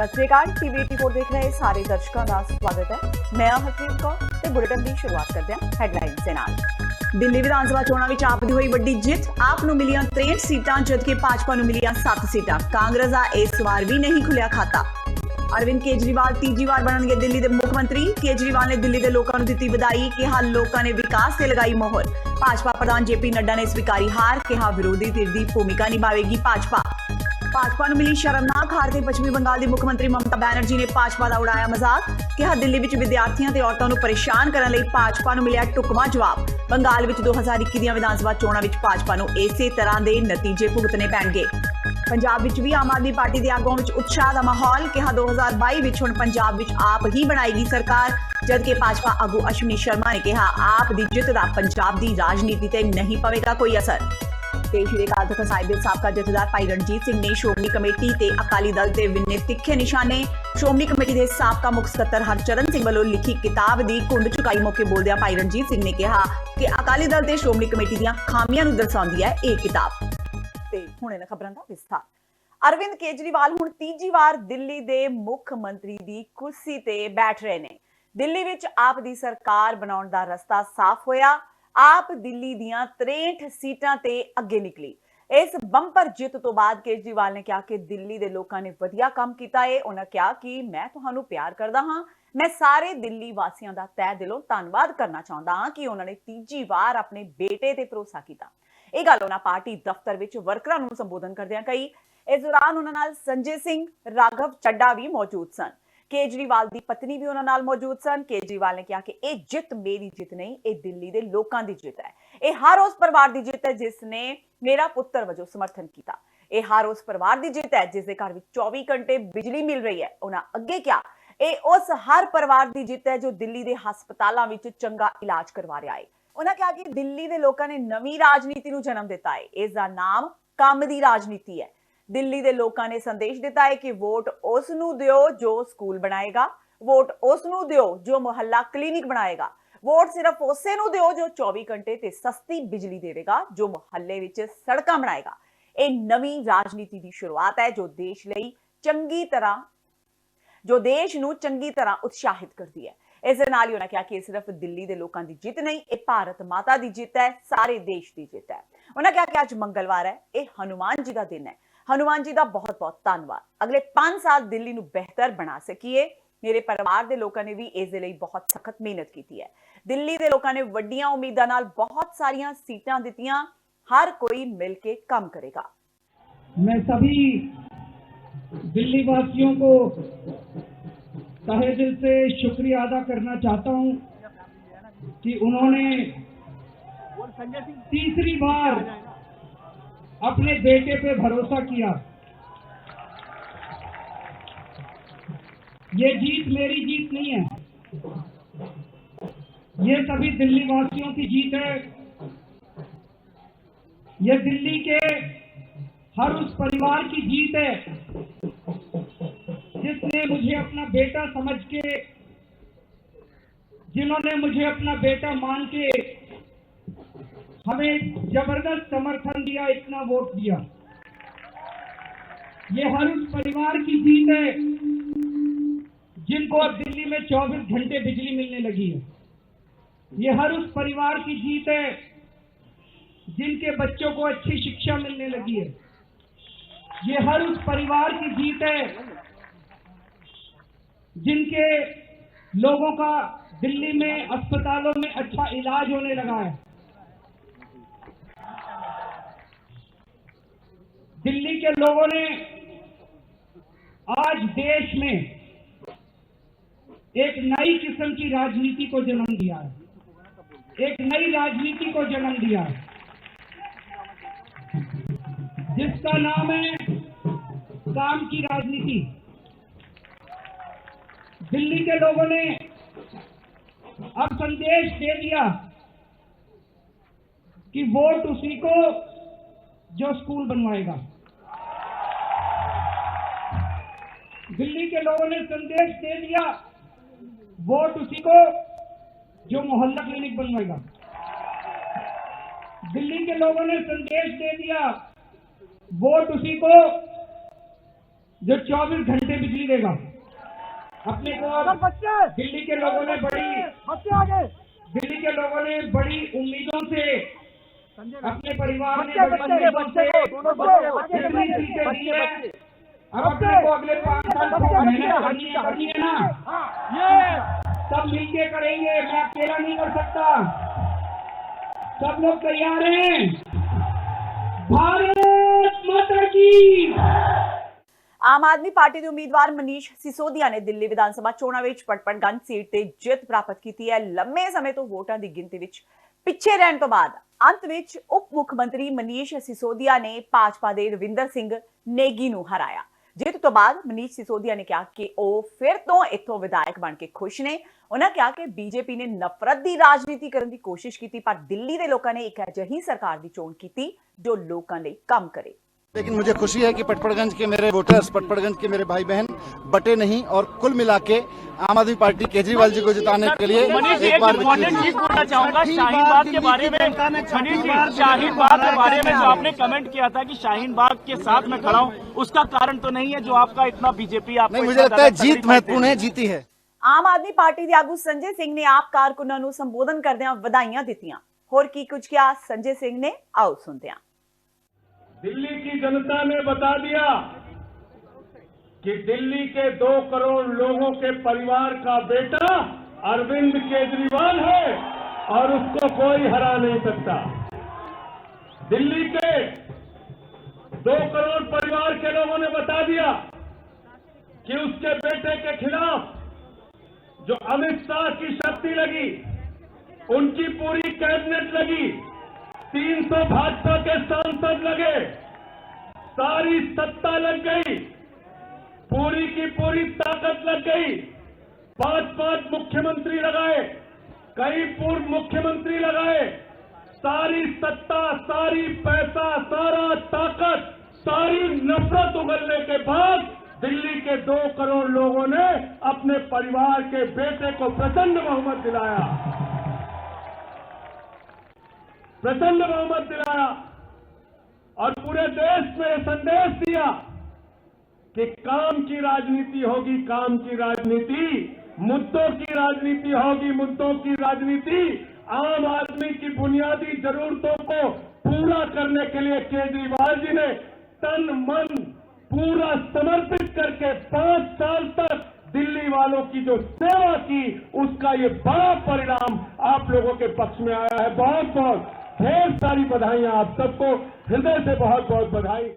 सत श्री अकाल। टीवी 84 देख रहे सारे दर्शकों का स्वागत है। मैं हरप्रीत कौर ते बुलेटिन की शुरुआत करते हैं हैडलाइनस दे नाल। दिल्ली विधान सभा चोणां विच आप दी होई वड्डी जित। आप नूं मिलियां 63 सीटां जबकि भाजपा नूं मिलियां 7 सीटां। कांग्रेस दा इस वार भी नहीं खुलिया खाता। अरविंद केजरीवाल तीजी बार बनणगे दिल्ली के मुख मंत्री। केजरीवाल ने दिल्ली के लोगों को दी बधाई, कहा लोगों ने विकास से लगाई मोहर। भाजपा प्रधान जेपी नड्डा ने स्वीकारी हार, कहा विरोधी धिर की भूमिका निभावेगी भाजपा। भाजपा को मिली शर्मनाक हार से पश्चिमी बंगाल की मुख्यमंत्री ममता बैनर्जी ने भाजपा का उड़ाया मजाक, कहा दिल्ली में विद्यार्थियों और औरतों को परेशान करने लई भाजपा को मिलिया टुकवा जवाब। बंगाल में 2021 दी विधानसभा चोणां विच भाजपा को इसे तरह के नतीजे भुगतने पैणगे। पंजाब विच भी आम आदमी पार्टी के आगुआं विच उत्साह का माहौल, कहा 2022 विच हुण पंजाब विच आप ही बनाएगी सरकार। जबकि भाजपा आगू अश्विनी शर्मा ने कहा आप दी जित दा पंजाब की राजनीति ते नहीं पवेगा कोई असर। श्री अकाल तख्त साहिब दे साबका जथेदार भाई रणजीत सिंह ने श्रोमणी कमेटी ते अकाली दल ते विन्ने तिखे निशाने। श्रोमणी कमेटी के साबका मुख सकत्तर हरचरण सिंह वालों लिखी किताब की घुंड चुकाई मौके बोलदे भाई रणजीत सिंह ने कहा कि अकाली दल ते श्रोमणी कमेटी दी खामियां नूं दर्शाउंदी है यह किताब। हुण इन्हां खबरां दा विस्तार। अरविंद केजरीवाल हुण तीजी बार दिल्ली दे मुख मंत्री दी कुर्सी ते बैठ रहे ने। दिल्ली विच आप दी सरकार बनाउण दा रस्ता साफ होया। आप दिल्ली दियां 63 सीटां ते अगे निकली। इस बंपर जित तो बाद केजरीवाल ने कहा कि दिल्ली दे लोकां ने वधिया काम कीता है। उन्होंने कहा कि मैं तुहानू प्यार करदा हां। मैं सारे दिल्ली वासियों का तह दिलों धन्नवाद करना चाहता हां कि उन्होंने तीजी बार अपने बेटे ते भरोसा किया। यह गल उन्होंने पार्टी दफ्तर विच वर्करां नूं संबोधन करदिआं कही। इस दौरान उन्होंने नाल संजय सिंह, राघव चड्डा भी मौजूद सन। केजरीवाल की पत्नी भी उन्होंने नाल मौजूद सन। केजरीवाल ने कहा कि यह जित मेरी जित नहीं, यह दिल्ली के लोगों की जित है। यह हर उस परिवार की जित है जिसने मेरा पुत्र वजों समर्थन किया। यह हर उस परिवार की जित है जिसके घर में 24 घंटे बिजली मिल रही है। उन्होंने अगे क्या यह उस हर परिवार की जित है जो दिल्ली के हस्पतालों में चंगा इलाज करवा रहा है। उन्होंने कहा कि दिल्ली के लोगों ने नवी राजनीति को जन्म दिता है। इसका नाम काम की राजनीति है। दिल्ली के लोगों ने संदेश दिता है कि वोट उसनू दियो जो स्कूल बनाएगा, वोट उसनू दियो जो मुहल्ला क्लिनिक बनाएगा, वोट सिर्फ उसे नू दियो जो 24 घंटे ते सस्ती बिजली देगा, जो मुहल्ले विच सड़कां बनाएगा। ये नवी राजनीति की शुरुआत है जो देश नू चंगी तरह उत्साहित करती है। इस नाल ही उन्होंने कहा कि सिर्फ दिल्ली के लोगों की जित नहीं, ये भारत माता की जित है, सारे देश की जित है। उन्होंने कहा कि आज मंगलवार है, ये हनुमान जी का दिन है। हनुमान जी का बहुत बहुत धन्यवाद। अगले 5 साल दिल्ली नू बेहतर बना सकीए। मेरे परिवार के लोगों ने भी इस लिए बहुत सख्त मेहनत की है। दिल्ली के लोगों ने वड्डियां उम्मीदां नाल बहुत सारियां सीटां दित्तियां। हर कोई मिलके काम करेगा। मैं सभी दिल्ली वासियों को तहे दिल से शुक्रिया अदा करना चाहता हूं कि उन्होंने तीसरी बार अपने बेटे पे भरोसा किया। ये जीत मेरी जीत नहीं है, ये सभी दिल्ली वासियों की जीत है। ये दिल्ली के हर उस परिवार की जीत है जिसने मुझे अपना बेटा समझ के, जिन्होंने मुझे अपना बेटा मान के हमें जबरदस्त समर्थन दिया, इतना वोट दिया। ये हर उस परिवार की जीत है जिनको अब दिल्ली में 24 घंटे बिजली मिलने लगी है। ये हर उस परिवार की जीत है जिनके बच्चों को अच्छी शिक्षा मिलने लगी है। ये हर उस परिवार की जीत है जिनके लोगों का दिल्ली में अस्पतालों में अच्छा इलाज होने लगा है। दिल्ली के लोगों ने आज देश में एक नई किस्म की राजनीति को जन्म दिया है, एक नई राजनीति को जन्म दिया है जिसका नाम है काम की राजनीति। दिल्ली के लोगों ने अब संदेश दे दिया कि वोट उसी को जो स्कूल बनवाएगा। दिल्ली के लोगों ने संदेश दे दिया वोट उसी को जो मोहल्ला क्लिनिक बनवाएगा। दिल्ली के लोगों ने संदेश दे दिया वोट उसी को जो 24 घंटे बिजली देगा। अपने को दिल्ली के लोगों ने बड़ी उम्मीदों से, अपने परिवार ने बड़ी उम्मीदों से जितनी सीटें दी है, अब अपने को अगले 5 साल मेहनत करनी है ना, सब मिलके करेंगे। मैं अकेला नहीं कर सकता, सब लोग तैयार हैं। भारत माता की। ਆਮ ਆਦਮੀ ਪਾਰਟੀ ਦੇ ਉਮੀਦਵਾਰ ਮਨੀਸ਼ ਸਿਸੋਦੀਆ ਨੇ ਦਿੱਲੀ ਵਿਧਾਨ ਸਭਾ ਚੋਣਾਂ ਵਿੱਚ ਪਟਪੜਗੰਜ ਸੀਟ ਤੇ ਜਿੱਤ ਪ੍ਰਾਪਤ ਕੀਤੀ ਹੈ। ਲੰਮੇ ਸਮੇਂ ਤੋਂ ਵੋਟਾਂ ਦੀ ਗਿਣਤੀ ਵਿੱਚ ਪਿੱਛੇ ਰਹਿਣ ਤੋਂ ਬਾਅਦ ਅੰਤ ਵਿੱਚ ਉਪ ਮੁੱਖ ਮੰਤਰੀ ਮਨੀਸ਼ ਸਿਸੋਦੀਆ ਨੇ ਭਾਜਪਾ ਦੇ ਰਵਿੰਦਰ ਸਿੰਘ ਨੇਗੀ ਨੂੰ ਹਰਾਇਆ। ਜਿੱਤ ਤੋਂ ਬਾਅਦ ਮਨੀਸ਼ ਸਿਸੋਦੀਆ ਨੇ ਕਿਹਾ ਕਿ ਉਹ ਫਿਰ ਤੋਂ ਇੱਥੋਂ ਵਿਧਾਇਕ ਬਣ ਕੇ ਖੁਸ਼ ਨੇ। ਉਹਨਾਂ ਕਿਹਾ ਕਿ ਬੀਜੇਪੀ ਨੇ ਨਫ਼ਰਤ ਦੀ ਰਾਜਨੀਤੀ ਕਰਨ ਦੀ ਕੋਸ਼ਿਸ਼ ਕੀਤੀ, ਪਰ ਦਿੱਲੀ ਦੇ ਲੋਕਾਂ ਨੇ ਇੱਕ ਅਜਿਹੀ ਸਰਕਾਰ ਦੀ ਚੋਣ ਕੀਤੀ ਜੋ ਲੋਕਾਂ ਲਈ ਕੰਮ करे। लेकिन मुझे खुशी है कि पटपड़गंज के मेरे वोटर्स, पटपड़गंज के मेरे भाई बहन बटे नहीं और कुल मिला के आम आदमी पार्टी केजरीवाल जी को जिताने के लिए एक बार चीज बोलना चाहूंगा शाहीन बाग के बारे में। शाहीन बाग के बारे में जो आपने कमेंट किया था कि शाहीन बाग के साथ मैं खड़ा हूँ, उसका कारण तो नहीं है जो आपका इतना बीजेपी आपको? नहीं, मुझे लगता है जीत महत्वपूर्ण है, जीती है। ਆਮ ਆਦਮੀ ਪਾਰਟੀ ਦੇ ਆਗੂ ਸੰਜੇ ਸਿੰਘ ਨੇ ਆਪ ਕਾਰਕੁਨਾਂ ਨੂੰ ਸੰਬੋਧਨ ਕਰਦਿਆਂ ਵਧਾਈਆਂ ਦਿੱਤੀਆਂ। ਹੋਰ ਕੀ ਕੁਝ ਕਿਹਾ ਸੰਜੇ ਸਿੰਘ ਨੇ, ਆਓ ਸੁਣਦੇ ਹਾਂ। दिल्ली की जनता ने बता दिया कि दिल्ली के 2 करोड़ लोगों के परिवार का बेटा अरविंद केजरीवाल है और उसको कोई हरा नहीं सकता। दिल्ली के 2 करोड़ परिवार के लोगों ने बता दिया कि उसके बेटे के खिलाफ जो अमित शाह की शक्ति लगी, उनकी पूरी कैबिनेट लगी, 300 भाजपा के सांसद लगे, सारी सत्ता लग गई, पूरी की पूरी ताकत लग गई। 5-5 मुख्यमंत्री लगाए, कई पूर्व मुख्यमंत्री लगाए, सारी सत्ता, सारी पैसा, सारा ताकत, सारी नफरत उगलने के बाद दिल्ली के 2 करोड़ लोगों ने अपने परिवार के बेटे को प्रचंड बहुमत दिलाया, प्रचंड बहुमत दिलाया और पूरे देश में यह संदेश दिया कि काम की राजनीति होगी, काम की राजनीति, मुद्दों की राजनीति होगी, मुद्दों की राजनीति। आम आदमी की बुनियादी जरूरतों को पूरा करने के लिए केजरीवाल जी ने तन मन पूरा समर्पित करके 5 साल तक दिल्ली वालों की जो सेवा की, उसका ये बड़ा परिणाम आप लोगों के पक्ष में आया है। बहुत बहुत ढेर सारी बधाइयां आप सबको, हृदय से बहुत बहुत बधाई।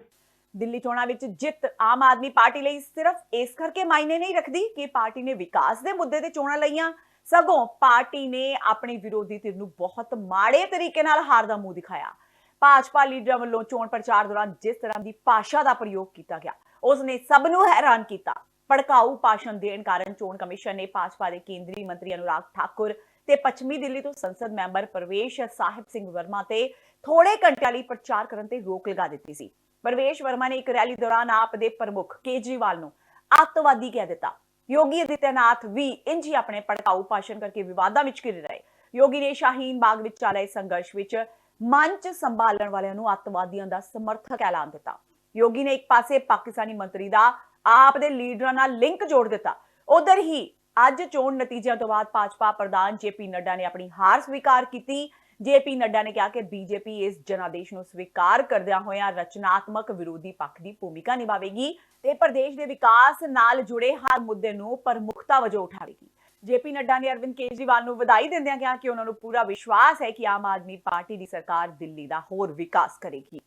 ਦਿੱਲੀ ਚੋਣਾਂ ਵਿੱਚ ਜਿੱਤ ਆਮ ਆਦਮੀ ਪਾਰਟੀ ਲਈ ਸਿਰਫ ਇਸ ਕਰਕੇ ਮਾਇਨੇ ਨਹੀਂ ਰੱਖਦੀ ਕਿ ਪਾਰਟੀ ਨੇ ਵਿਕਾਸ ਦੇ ਮੁੱਦੇ ਤੇ ਚੋਣਾਂ ਲਈਆਂ, ਸਗੋਂ ਪਾਰਟੀ ਨੇ ਆਪਣੇ ਵਿਰੋਧੀ ਧਿਰ ਨੂੰ ਬਹੁਤ ਮਾੜੇ ਤਰੀਕੇ ਨਾਲ ਹਾਰ ਦਾ ਮੂੰਹ ਦਿਖਾਇਆ। ਭਾਜਪਾ ਲੀਡਰਾਂ ਵੱਲੋਂ ਚੋਣ ਪ੍ਰਚਾਰ ਦੌਰਾਨ ਜਿਸ ਤਰ੍ਹਾਂ ਦੀ ਭਾਸ਼ਾ ਦਾ ਪ੍ਰਯੋਗ ਕੀਤਾ ਗਿਆ, ਉਸਨੇ ਸਭ ਨੂੰ ਹੈਰਾਨ ਕੀਤਾ। ਭੜਕਾਊ ਭਾਸ਼ਣ ਦੇਣ ਕਾਰਨ ਚੋਣ ਕਮਿਸ਼ਨ ਨੇ ਭਾਜਪਾ ਦੇ ਕੇਂਦਰੀ ਮੰਤਰੀ ਅਨੁਰਾਗ ਠਾਕੁਰ ਤੇ ਪੱਛਮੀ ਦਿੱਲੀ ਤੋਂ ਸੰਸਦ ਮੈਂਬਰ ਪ੍ਰਵੇਸ਼ ਸਾਹਿਬ ਸਿੰਘ ਵਰਮਾ ਤੇ ਥੋੜੇ ਘੰਟਿਆਂ ਲਈ ਪ੍ਰਚਾਰ ਕਰਨ ਤੇ ਰੋਕ ਲਗਾ ਦਿੱਤੀ ਸੀ। ਪ੍ਰਵੇਸ਼ ਵਰਮਾ ਨੇ ਇੱਕ ਰੈਲੀ ਦੌਰਾਨ ਆਪ ਦੇ ਪ੍ਰਮੁੱਖ ਕੇਜਰੀਵਾਲ ਨੂੰ ਅੱਤਵਾਦੀ ਕਹਿ ਦਿੱਤਾ। योगी आदित्यनाथ भी इंज ही अपने भड़काऊ भाषण करके विवादां विच घिर रहे। योगी ने शाहीन बाग विच चल रहे संघर्ष विच मंच संभालण वालियां नूं अतवादियां दा समर्थक ऐलान दिता। योगी ने एक पासे पाकिस्तानी मंत्री दा आप दे लीडरां नाल लिंक जोड़ दिता। उधर ही अज चोण नतीजिਆਂ ਤੋਂ ਬਾਅਦ भाजपा प्रधान JP नड्डा ने अपनी हार स्वीकार की। JP नड्डा ने कहा कि बीजेपी इस जनादेश ਨੂੰ स्वीकार करदिਆਂ ਹੋਇਆਂ रचनात्मक विरोधी पक्ष की भूमिका निभावेगी ਤੇ प्रदेश ਦੇ विकास ਨਾਲ जुड़े हर मुद्दे ਨੂੰ प्रमुखता ਵਜੋਂ उठावेगी। JP नड्डा ने अरविंद केजरीवाल ਨੂੰ ਵਧਾਈ ਦਿੰਦਿਆਂ ਕਿਹਾ ਕਿ ਉਹਨਾਂ ਨੂੰ ਪੂਰਾ ਵਿਸ਼ਵਾਸ ਹੈ ਕਿ ਆਮ ਆਦਮੀ ਪਾਰਟੀ ਦੀ ਸਰਕਾਰ ਦਿੱਲੀ ਦਾ ਹੋਰ ਵਿਕਾਸ ਕਰੇਗੀ।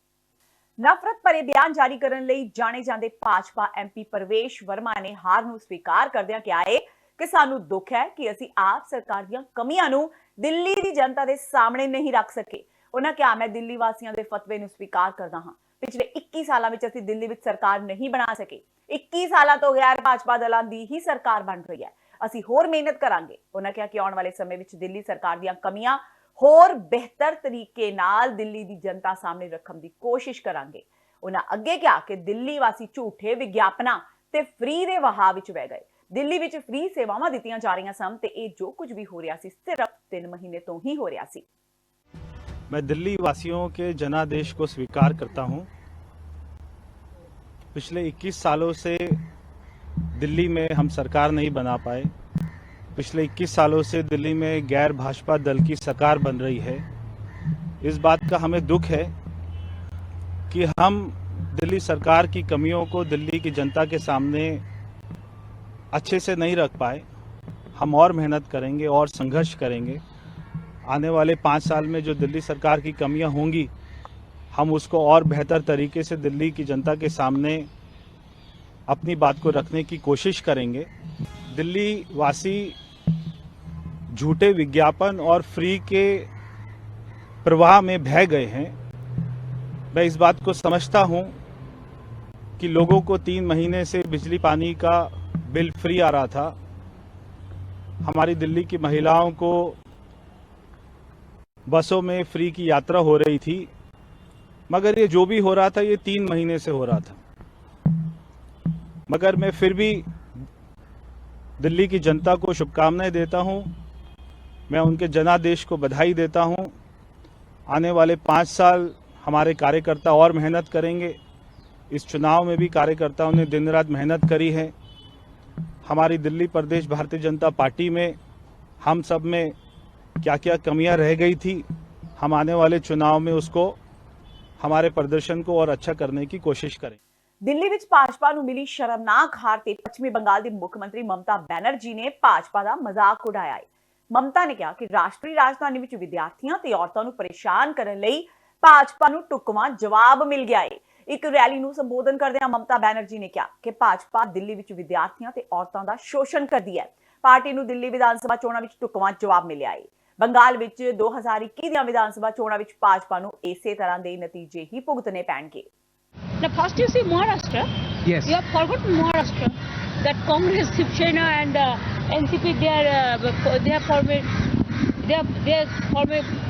नफरत भरे बयान जारी करने ਲਈ जाने ਜਾਂਦੇ भाजपा MP प्रवेश वर्मा ने हार ਨੂੰ स्वीकार करदिਆਂ ਕਿਹਾ ਹੈ कि सानू दुख है कि असी आप सरकार ਦੀਆਂ ਕਮੀਆਂ ਨੂੰ ਦਿੱਲੀ ਦੀ ਜਨਤਾ ਦੇ ਸਾਹਮਣੇ ਨਹੀਂ ਰੱਖ ਸਕੇ। ਉਹਨਾਂ ਕਿਹਾ ਮੈਂ ਦਿੱਲੀ ਵਾਸੀਆਂ ਦੇ ਫਤਵੇ ਨੂੰ ਸਵੀਕਾਰ ਕਰਦਾ ਹਾਂ। ਪਿਛਲੇ 21 ਸਾਲਾਂ ਵਿੱਚ ਅਸੀਂ ਦਿੱਲੀ ਵਿੱਚ ਸਰਕਾਰ ਨਹੀਂ ਬਣਾ ਸਕੇ। 21 ਸਾਲਾਂ ਤੋਂ ਗੈਰ ਭਾਜਪਾ ਦਲਾਂ ਦੀ ਹੀ ਸਰਕਾਰ ਬਣ ਰਹੀ ਹੈ। ਅਸੀਂ ਹੋਰ ਮਿਹਨਤ ਕਰਾਂਗੇ। ਉਹਨਾਂ ਕਿਹਾ ਕਿ ਆਉਣ ਵਾਲੇ ਸਮੇਂ ਵਿੱਚ ਦਿੱਲੀ ਸਰਕਾਰ ਦੀਆਂ ਕਮੀਆਂ ਹੋਰ ਬਿਹਤਰ ਤਰੀਕੇ ਨਾਲ ਦਿੱਲੀ ਦੀ ਜਨਤਾ ਸਾਹਮਣੇ ਰੱਖਣ ਦੀ ਕੋਸ਼ਿਸ਼ ਕਰਾਂਗੇ। ਉਹਨਾਂ ਅੱਗੇ ਕਿਹਾ ਕਿ ਦਿੱਲੀ ਵਾਸੀ ਝੂਠੇ ਵਿਗਿਆਪਨਾਂ ਤੇ ਫ੍ਰੀ ਦੇ ਵਹਾਅ ਵਿੱਚ ਵਹਿ ਗਏ। दिल्ली विच फ्री सेवावां दित्तियां जा रहीआं सन ते इह जो कुछ भी हो रहा सी सिर्फ 3 महीने तो ही हो रहा सी। मैं दिल्ली वासियों के जनादेश को स्वीकार करता हूं। पिछले 21 सालों से दिल्ली में हम सरकार नहीं बना पाए। पिछले 21 सालों से दिल्ली में गैर भाजपा दल की सरकार बन रही है। इस बात का हमें दुख है कि हम दिल्ली सरकार की कमियों को दिल्ली की जनता के सामने अच्छे से नहीं रख पाए। हम और मेहनत करेंगे और संघर्ष करेंगे। आने वाले 5 साल में जो दिल्ली सरकार की कमियां होंगी, हम उसको और बेहतर तरीके से दिल्ली की जनता के सामने अपनी बात को रखने की कोशिश करेंगे। दिल्ली वासी झूठे विज्ञापन और फ्री के प्रवाह में बह गए हैं। मैं इस बात को समझता हूं कि लोगों को 3 महीने से बिजली पानी का बिल फ्री आ रहा था। हमारी दिल्ली की महिलाओं को बसों में फ्री की यात्रा हो रही थी, मगर ये जो भी हो रहा था ये 3 महीने से हो रहा था। मगर मैं फिर भी दिल्ली की जनता को शुभकामनाएं देता हूं। मैं उनके जनादेश को बधाई देता हूं। आने वाले 5 साल हमारे कार्यकर्ता और मेहनत करेंगे। इस चुनाव में भी कार्यकर्ताओं ने दिन रात मेहनत करी है। हमारी दिल्ली प्रदेश भारतीय जनता पार्टी में हम सब में क्या क्या कमियां रह गई थी, हम आने वाले चुनाव में उसको हमारे प्रदर्शन को और अच्छा करने की कोशिश करें। ਦਿੱਲੀ ਵਿੱਚ ਭਾਜਪਾ ਨੂੰ ਮਿਲੀ ਸ਼ਰਮਨਾਕ ਹਾਰ ਤੇ ਪੱਛਮੀ ਬੰਗਾਲ ਦੀ ਮੁੱਖ ਮੰਤਰੀ ਮਮਤਾ ਬੈਨਰਜੀ ਨੇ ਭਾਜਪਾ ਦਾ ਮਜ਼ਾਕ ਉਡਾਇਆ ਹੈ। ਮਮਤਾ ਨੇ ਕਿਹਾ ਕਿ ਰਾਸ਼ਟਰੀ ਰਾਜਧਾਨੀ ਵਿੱਚ ਵਿਦਿਆਰਥੀਆਂ ਤੇ ਔਰਤਾਂ ਨੂੰ ਪਰੇਸ਼ਾਨ ਕਰਨ ਲਈ ਭਾਜਪਾ ਨੂੰ ਢੁਕਵਾਂ ਜਵਾਬ ਮਿਲ ਗਿਆ ਹੈ। ਇੱਕ ਰੈਲੀ ਨੂੰ ਸੰਬੋਧਨ ਕਰਦਿਆਂ ਮਮਤਾ ਬੈਨਰਜੀ ਨੇ ਕਿਹਾ ਕਿ ਭਾਜਪਾ ਦਿੱਲੀ ਵਿੱਚ ਵਿਦਿਆਰਥੀਆਂ ਤੇ ਔਰਤਾਂ ਦਾ ਸ਼ੋਸ਼ਣ ਕਰਦੀ ਹੈ। ਪਾਰਟੀ ਨੂੰ ਦਿੱਲੀ ਵਿਧਾਨ ਸਭਾ ਚੋਣਾਂ ਵਿੱਚ ਢੁਕਵਾਂ ਜਵਾਬ ਮਿਲਿਆ ਹੈ। ਬੰਗਾਲ ਵਿੱਚ 2021 ਦੀਆਂ ਵਿਧਾਨ ਸਭਾ ਚੋਣਾਂ ਵਿੱਚ ਭਾਜਪਾ ਨੂੰ ਇਸੇ ਤਰ੍ਹਾਂ ਦੇ ਨਤੀਜੇ ਹੀ ਭੁਗਤਣੇ ਪੈਣਗੇ। Now, first you see Maharashtra. Yes. You have forgotten Maharashtra. That Congress, Shiv Sena, and NCP, they have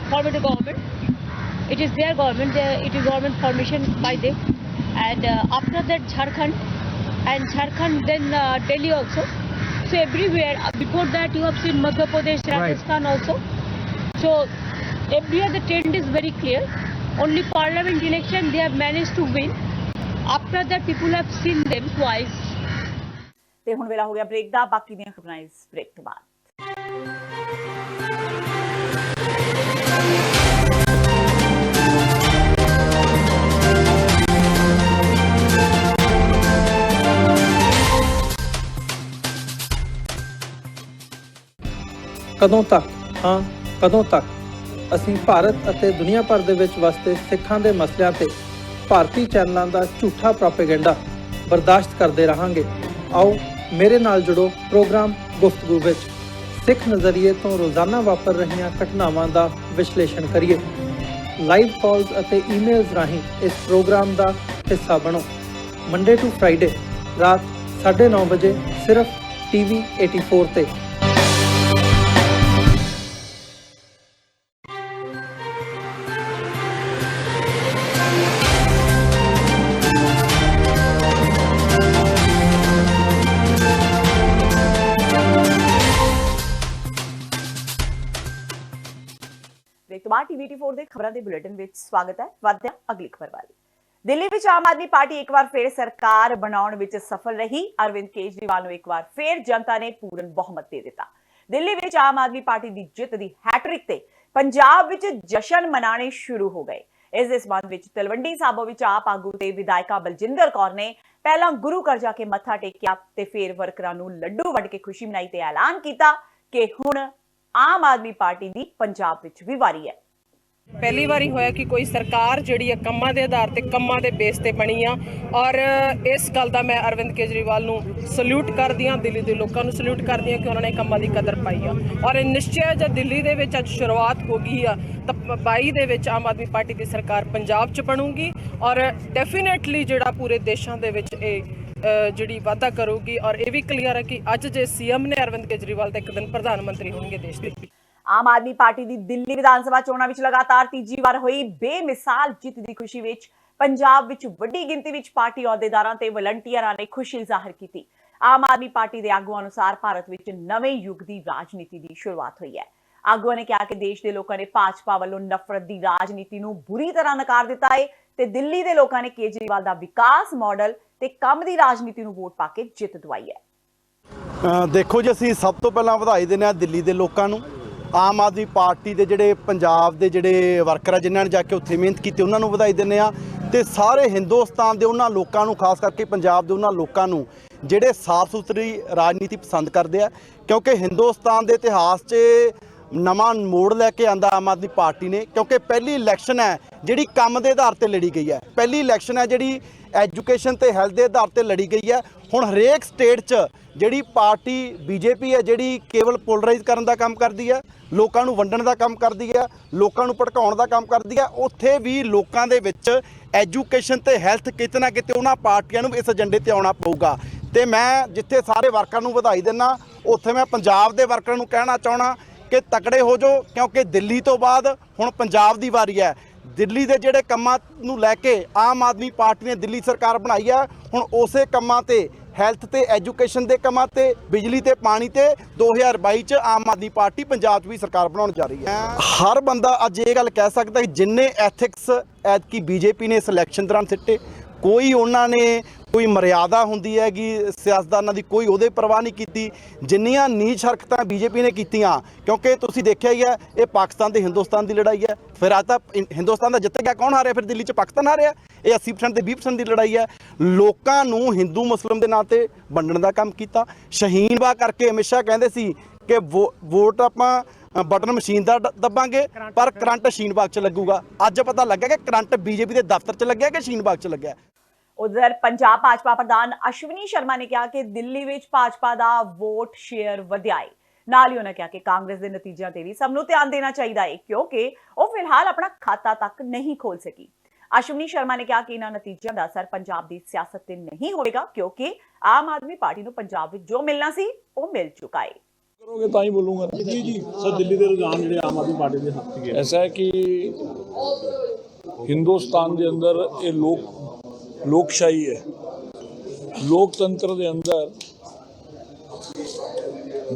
formed a government. It is their government. It is government formation by them. And after that, Jharkhand, then Delhi also. So everywhere. Before that, you have seen Madhya Pradesh, Rajasthan also. So everywhere the trend is very clear. Only parliament election they have managed to win. After that, people have seen them twice. ਤੇ ਹੁਣ ਵੇਲਾ ਹੋ ਗਿਆ break ਦਾ। ਬਾਕੀ ਦੀਆਂ ਖਬਰਾਂ ਇਸ break ਤੋਂ ਬਾਅਦ। ਕਦੋਂ ਤੱਕ ਹਾਂ ਕਦੋਂ ਤੱਕ ਅਸੀਂ ਭਾਰਤ ਅਤੇ ਦੁਨੀਆ ਭਰ ਦੇ ਵਿੱਚ ਵਸਦੇ ਸਿੱਖਾਂ ਦੇ ਮਸਲਿਆਂ ਤੇ ਭਾਰਤੀ ਚੈਨਲਾਂ ਦਾ ਝੂਠਾ ਪ੍ਰੋਪੇਗੈਂਡਾ ਬਰਦਾਸ਼ਤ ਕਰਦੇ ਰਹਾਂਗੇ। ਆਓ ਮੇਰੇ ਨਾਲ ਜੁੜੋ ਪ੍ਰੋਗਰਾਮ ਗੁਫ਼ਤਗੂ ਵਿੱਚ। ਸਿੱਖ ਨਜ਼ਰੀਏ ਤੋਂ ਰੋਜ਼ਾਨਾ ਵਾਪਰ ਰਹੀਆਂ ਘਟਨਾਵਾਂ ਦਾ ਵਿਸ਼ਲੇਸ਼ਣ ਕਰੀਏ। ਲਾਈਵ ਕਾਲਸ ਅਤੇ ਈਮੇਲਸ ਰਾਹੀਂ ਇਸ ਪ੍ਰੋਗਰਾਮ ਦਾ ਹਿੱਸਾ ਬਣੋ। ਮੰਡੇ ਟੂ ਫਰਾਈਡੇ ਰਾਤ 9:30 ਵਜੇ ਸਿਰਫ TV 84 ਤੇ। TV 84 ਦੇ ਖਬਰਾਂ ਦੇ ਬੁਲੇਟਿਨ ਵਿੱਚ ਸਵਾਗਤ ਹੈ। ਵਧਦੇ ਹਾਂ ਅਗਲੀ ਖਬਰ ਵੱਲ। ਦਿੱਲੀ ਵਿੱਚ ਆਮ ਆਦਮੀ ਪਾਰਟੀ ਇੱਕ ਵਾਰ ਫਿਰ ਸਰਕਾਰ ਬਣਾਉਣ ਵਿੱਚ ਸਫਲ ਰਹੀ। ਅਰਵਿੰਦ ਕੇਜਰੀਵਾਲ ਨੂੰ ਇੱਕ ਵਾਰ ਫਿਰ ਜਨਤਾ ਨੇ ਪੂਰਨ ਬਹੁਮਤ ਦੇ ਦਿੱਤਾ। ਦਿੱਲੀ ਵਿੱਚ ਆਮ ਆਦਮੀ ਪਾਰਟੀ ਦੀ ਜਿੱਤ ਦੀ ਹੈਟ੍ਰਿਕ ਤੇ ਪੰਜਾਬ ਵਿੱਚ ਜਸ਼ਨ ਮਨਾਣੇ ਸ਼ੁਰੂ ਹੋ ਗਏ। ਇਸ ਦੇ ਸਬੰਧ ਵਿੱਚ ਤਲਵੰਡੀ ਸਾਬੋ ਵਿੱਚ ਆਪ ਆਗੂ ਤੇ ਵਿਧਾਇਕਾ ਬਲਜਿੰਦਰ ਕੌਰ ਨੇ ਪਹਿਲਾਂ ਗੁਰੂ ਘਰ ਜਾ ਕੇ ਮੱਥਾ ਟੇਕਿਆ ਤੇ ਫਿਰ ਵਰਕਰਾਂ ਨੂੰ ਲੱਡੂ ਵੰਡ ਕੇ ਖੁਸ਼ੀ ਮਨਾਈ ਤੇ ਐਲਾਨ ਕੀਤਾ ਕਿ ਹੁਣ ਆਮ ਆਦਮੀ ਪਾਰਟੀ ਦੀ ਪੰਜਾਬ ਵਿੱਚ ਵੀ ਵਾਰੀ ਹੈ। ਪਹਿਲੀ ਵਾਰੀ ਹੋਇਆ ਕਿ ਕੋਈ ਸਰਕਾਰ ਜਿਹੜੀ ਹੈ ਕੰਮਾਂ ਦੇ ਆਧਾਰ ਤੇ ਕੰਮਾਂ ਦੇ ਬੇਸ ਤੇ ਬਣੀ ਆ ਔਰ ਇਸ ਗੱਲ ਦਾ ਮੈਂ ਅਰਵਿੰਦ ਕੇਜਰੀਵਾਲ ਨੂੰ ਸਲੂਟ ਕਰਦੀ ਹਾਂ, ਦਿੱਲੀ ਦੇ ਲੋਕਾਂ ਨੂੰ ਸਲੂਟ ਕਰਦੀ ਹਾਂ ਕਿ ਉਹਨਾਂ ਨੇ ਕੰਮਾਂ ਦੀ ਕਦਰ ਪਾਈ ਆ। ਔਰ ਨਿਸ਼ਚੈ ਜਦ ਦਿੱਲੀ ਦੇ ਵਿੱਚ ਅੱਜ ਸ਼ੁਰੂਆਤ ਹੋ ਗਈ ਆ ਤਾਂ 22 ਦੇ ਵਿੱਚ ਆਮ ਆਦਮੀ ਪਾਰਟੀ ਦੀ ਸਰਕਾਰ ਪੰਜਾਬ 'ਚ ਬਣੂਗੀ ਔਰ ਡੈਫੀਨੇਟਲੀ ਜਿਹੜਾ ਪੂਰੇ ਦੇਸ਼ਾਂ ਦੇ ਵਿੱਚ ਇਹ ਜਿਹੜੀ ਵਾਧਾ ਕਰੂਗੀ। ਔਰ ਇਹ ਵੀ ਕਲੀਅਰ ਹੈ ਕਿ ਅੱਜ ਜੇ ਸੀਐਮ ਨੇ ਅਰਵਿੰਦ ਕੇਜਰੀਵਾਲ ਤਾਂ ਇੱਕ ਦਿਨ ਪ੍ਰਧਾਨ ਮੰਤਰੀ ਹੋਣਗੇ ਦੇਸ਼ ਦੇ। ਆਮ ਆਦਮੀ ਪਾਰਟੀ ਦੀ ਦਿੱਲੀ ਵਿਧਾਨ ਸਭਾ ਚੋਣਾਂ ਵਿੱਚ ਲਗਾਤਾਰ ਤੀਜੀ ਵਾਰ ਹੋਈ ਬੇਮਿਸਾਲ ਜਿੱਤ ਦੀ ਖੁਸ਼ੀ ਵਿੱਚ ਪੰਜਾਬ ਵਿੱਚ ਵੱਡੀ ਗਿਣਤੀ ਵਿੱਚ ਪਾਰਟੀ ਅਹੁਦੇਦਾਰਾਂ ਤੇ ਵਲੰਟੀਅਰਾਂ ਨੇ ਖੁਸ਼ੀ ਜ਼ਾਹਰ ਕੀਤੀ। ਆਮ ਆਦਮੀ ਪਾਰਟੀ ਦੇ ਆਗੂਆਂ ਅਨੁਸਾਰ ਭਾਰਤ ਵਿੱਚ ਨਵੇਂ ਯੁੱਗ ਦੀ ਰਾਜਨੀਤੀ ਦੀ ਸ਼ੁਰੂਆਤ ਹੋਈ ਹੈ। ਆਗੂਆਂ ਨੇ ਕਿਹਾ ਕਿ ਦੇਸ਼ ਦੇ ਲੋਕਾਂ ਨੇ ਭਾਜਪਾ ਵੱਲੋਂ ਨਫ਼ਰਤ ਦੀ ਰਾਜਨੀਤੀ ਨੂੰ ਬੁਰੀ ਤਰ੍ਹਾਂ ਨਕਾਰ ਦਿੱਤਾ ਹੈ ਤੇ ਦਿੱਲੀ ਦੇ ਲੋਕਾਂ ਨੇ ਕੇਜਰੀਵਾਲ ਦਾ ਵਿਕਾਸ ਮਾਡਲ ਤੇ ਕੰਮ ਦੀ ਰਾਜਨੀਤੀ ਨੂੰ ਵੋਟ ਪਾ ਕੇ ਜਿੱਤ ਦਵਾਈ ਹੈ। ਦੇਖੋ ਜੀ, ਅਸੀਂ ਸਭ ਤੋਂ ਪਹਿਲਾਂ ਵਧਾਈ ਦਿੰਦੇ ਹਾਂ ਦਿੱਲੀ ਦੇ ਲੋਕਾਂ ਨੂੰ। ਆਮ ਆਦਮੀ ਪਾਰਟੀ ਦੇ ਜਿਹੜੇ ਪੰਜਾਬ ਦੇ ਜਿਹੜੇ ਵਰਕਰ ਆ ਜਿਨ੍ਹਾਂ ਨੇ ਜਾ ਕੇ ਉੱਥੇ ਮਿਹਨਤ ਕੀਤੀ ਉਹਨਾਂ ਨੂੰ ਵਧਾਈ ਦਿੰਦੇ ਆ, ਤੇ ਸਾਰੇ ਹਿੰਦੁਸਤਾਨ ਦੇ ਉਹਨਾਂ ਲੋਕਾਂ ਨੂੰ, ਖਾਸ ਕਰਕੇ ਪੰਜਾਬ ਦੇ ਉਹਨਾਂ ਲੋਕਾਂ ਨੂੰ ਜਿਹੜੇ ਸਾਫ਼ ਸੁਥਰੀ ਰਾਜਨੀਤੀ ਪਸੰਦ ਕਰਦੇ ਆ, ਕਿਉਂਕਿ ਹਿੰਦੁਸਤਾਨ ਦੇ ਇਤਿਹਾਸ 'ਚ ਨਵਾਂ ਮੋੜ ਲੈ ਕੇ ਆਂਦਾ ਆਮ ਆਦਮੀ ਪਾਰਟੀ ਨੇ। ਕਿਉਂਕਿ ਪਹਿਲੀ ਇਲੈਕਸ਼ਨ ਹੈ ਜਿਹੜੀ ਕੰਮ ਦੇ ਆਧਾਰ ਤੇ ਲੜੀ ਗਈ ਹੈ, ਪਹਿਲੀ ਇਲੈਕਸ਼ਨ ਹੈ ਜਿਹੜੀ ਐਜੂਕੇਸ਼ਨ ਤੇ ਹੈਲਥ ਦੇ ਆਧਾਰ ਤੇ ਲੜੀ ਗਈ ਹੈ। ਹੁਣ ਹਰੇਕ ਸਟੇਟ 'ਚ ਜਿਹੜੀ ਪਾਰਟੀ ਬੀਜੇਪੀ ਹੈ ਜਿਹੜੀ ਕੇਵਲ ਪੋਲਰਾਈਜ਼ ਕਰਨ ਦਾ ਕੰਮ ਕਰਦੀ ਹੈ, ਲੋਕਾਂ ਨੂੰ ਵੰਡਣ ਦਾ ਕੰਮ ਕਰਦੀ ਹੈ, ਲੋਕਾਂ ਨੂੰ ਭੜਕਾਉਣ ਦਾ ਕੰਮ ਕਰਦੀ ਹੈ, ਉੱਥੇ ਵੀ ਲੋਕਾਂ ਦੇ ਵਿੱਚ ਐਜੂਕੇਸ਼ਨ ਤੇ ਹੈਲਥ ਕਿਤੇ ਨਾ ਕਿਤੇ ਉਹਨਾਂ ਪਾਰਟੀਆਂ ਨੂੰ ਇਸ ਏਜੰਡੇ ਤੇ ਆਉਣਾ ਪਊਗਾ। ਤੇ ਮੈਂ ਜਿੱਥੇ ਸਾਰੇ ਵਰਕਰਾਂ ਨੂੰ ਵਧਾਈ ਦਿੰਦਾ, ਉੱਥੇ ਮੈਂ ਪੰਜਾਬ ਦੇ ਵਰਕਰਾਂ ਨੂੰ ਕਹਿਣਾ ਚਾਹਣਾ ਕਿ ਤਕੜੇ ਹੋ ਜਾਓ, ਕਿਉਂਕਿ ਦਿੱਲੀ ਤੋਂ ਬਾਅਦ ਹੁਣ ਪੰਜਾਬ ਦੀ ਵਾਰੀ ਹੈ। ਦਿੱਲੀ ਦੇ ਜਿਹੜੇ ਕੰਮਾਂ ਨੂੰ ਲੈ ਕੇ ਆਮ ਆਦਮੀ ਪਾਰਟੀ ਨੇ ਦਿੱਲੀ ਸਰਕਾਰ ਬਣਾਈ ਹੈ, ਹੁਣ ਉਸੇ ਕੰਮਾਂ ਤੇ ਹੈਲਥ ਤੇ ਐਜੂਕੇਸ਼ਨ ਦੇ ਕੰਮਾਂ ਤੇ ਬਿਜਲੀ ਤੇ ਪਾਣੀ ਤੇ 2022 ਚ ਆਮ ਆਦਮੀ ਪਾਰਟੀ ਪੰਜਾਬ 'ਚ ਵੀ ਸਰਕਾਰ ਬਣਾਉਣ ਜਾ ਰਹੀ ਹੈ। ਹਰ ਬੰਦਾ ਅੱਜ ਇਹ ਗੱਲ ਕਹਿ ਸਕਦਾ ਕਿ ਜਿੰਨੇ ਐਥਿਕਸ ਐਤਕੀ ਬੀਜੇਪੀ ਨੇ ਇਸ ਇਲੈਕਸ਼ਨ ਦੌਰਾਨ ਸਿੱਟੇ, ਕੋਈ ਉਹਨਾਂ ਨੇ ਕੋਈ ਮਰਿਆਦਾ ਹੁੰਦੀ ਹੈਗੀ ਸਿਆਸਤਦਾਨਾਂ ਦੀ, ਕੋਈ ਉਹਦੇ ਪਰਵਾਹ ਨਹੀਂ ਕੀਤੀ। ਜਿੰਨੀਆਂ ਨੀਚ ਹਰਕਤਾਂ ਬੀਜੇਪੀ ਨੇ ਕੀਤੀਆਂ, ਕਿਉਂਕਿ ਤੁਸੀਂ ਦੇਖਿਆ ਹੀ ਹੈ ਇਹ ਪਾਕਿਸਤਾਨ ਤੇ ਹਿੰਦੁਸਤਾਨ ਦੀ ਲੜਾਈ ਹੈ। ਫਿਰ ਅੱਜ ਤਾਂ ਹਿੰਦੁਸਤਾਨ ਦਾ ਜਿੱਤ ਗਿਆ, ਕੌਣ ਹਾਰਿਆ? ਫਿਰ ਦਿੱਲੀ 'ਚ ਪਾਕਿਸਤਾਨ ਹਾਰਿਆ। ਇਹ 80% ਤੇ 20% ਦੀ ਲੜਾਈ ਹੈ। ਲੋਕਾਂ ਨੂੰ ਹਿੰਦੂ ਮੁਸਲਿਮ ਦੇ ਨਾਂ ਤੇ ਵੰਡਣ ਦਾ ਕੰਮ ਕੀਤਾ। ਸ਼ਹੀਨ ਬਾਗ ਕਰਕੇ ਹਮੇਸ਼ਾ ਕਹਿੰਦੇ ਸੀ ਕਿ ਵੋਟ ਆਪਾਂ ਬਟਨ ਮਸ਼ੀਨ ਦਾ ਦੱਬਾਂਗੇ ਪਰ ਕਰੰਟ ਸ਼ਹੀਨ ਬਾਗ 'ਚ ਲੱਗੂਗਾ। ਅੱਜ ਪਤਾ ਲੱਗਾ ਕਿ ਕਰੰਟ ਬੀਜੇਪੀ ਦੇ ਦਫ਼ਤਰ 'ਚ ਲੱਗਿਆ ਕਿ ਸ਼ਹੀਨ ਬਾਗ 'ਚ ਲੱਗਿਆ। ਉਧਰ ਪੰਜਾਬ ਭਾਜਪਾ ਪ੍ਰਧਾਨ ਅਸ਼ਵਨੀ ਸ਼ਰਮਾ ਨੇ ਕਿਹਾ ਕਿ ਦਿੱਲੀ ਵਿੱਚ ਭਾਜਪਾ ਦਾ ਵੋਟ ਸ਼ੇਅਰ ਵਧਿਆ ਹੈ। ਨਾਲ ਹੀ ਉਹਨਾਂ ਕਿਹਾ ਕਿ ਕਾਂਗਰਸ ਦੇ ਨਤੀਜਿਆਂ ਤੇ ਵੀ ਸਭ ਨੂੰ ਧਿਆਨ ਦੇਣਾ ਚਾਹੀਦਾ ਹੈ, ਕਿਉਂਕਿ ਉਹ ਫਿਲਹਾਲ ਆਪਣਾ ਖਾਤਾ ਤੱਕ ਨਹੀਂ ਖੋਲ ਸਕੀ। ਅਸ਼ਵਨੀ ਸ਼ਰਮਾ ਨੇ ਕਿਹਾ ਕਿ ਇਹਨਾਂ ਨਤੀਜਿਆਂ ਦਾ ਅਸਰ ਪੰਜਾਬ ਦੀ ਸਿਆਸਤ ਤੇ ਨਹੀਂ ਹੋਵੇਗਾ, ਕਿਉਂਕਿ ਆਮ ਆਦਮੀ ਪਾਰਟੀ ਨੂੰ ਪੰਜਾਬ ਵਿੱਚ ਜੋ ਮਿਲਣਾ ਸੀ ਉਹ ਮਿਲ ਚੁੱਕਾ ਹੈ। करोगे तो ही बोलूँगा। जी सर, दिल्ली के रुझान जो आम आदमी पार्टी के हक के ऐसा है कि हिंदुस्तान के अंदर ये लोकशाही है, लोकतंत्र के अंदर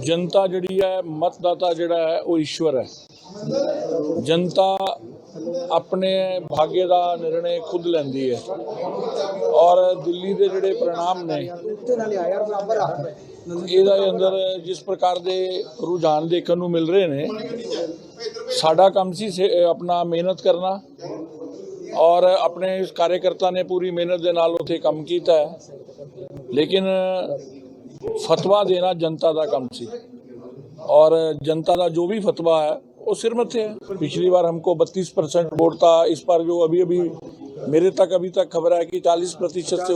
जनता जिहड़ी है, मतदाता जिहड़ा है वो ईश्वर है। जनता अपने भाग्य का निर्णय खुद लैंदी है और दिल्ली के जिहड़े परिणाम ने ਇਹਦੇ ਅੰਦਰ ਜਿਸ ਪ੍ਰਕਾਰ ਦੇ ਰੁਝਾਨ ਦੇਖਣ ਨੂੰ ਮਿਲ ਰਹੇ ਨੇ, ਸਾਡਾ ਕੰਮ ਸੀ ਆਪਣਾ ਮਿਹਨਤ ਕਰਨਾ ਔਰ ਆਪਣੇ ਕਾਰਜਕਰਤਾ ਨੇ ਪੂਰੀ ਮਿਹਨਤ ਦੇ ਨਾਲ ਉੱਥੇ ਕੰਮ ਕੀਤਾ ਹੈ, ਲੇਕਿਨ ਫਤਵਾ ਦੇਣਾ ਜਨਤਾ ਦਾ ਕੰਮ ਸੀ और जनता का जो भी फतवा है वो सिर मथे है। पिछली बार हमको 32% वोट था, इस बार जो अभी मेरे तक अभी तक खबर है कि 40% से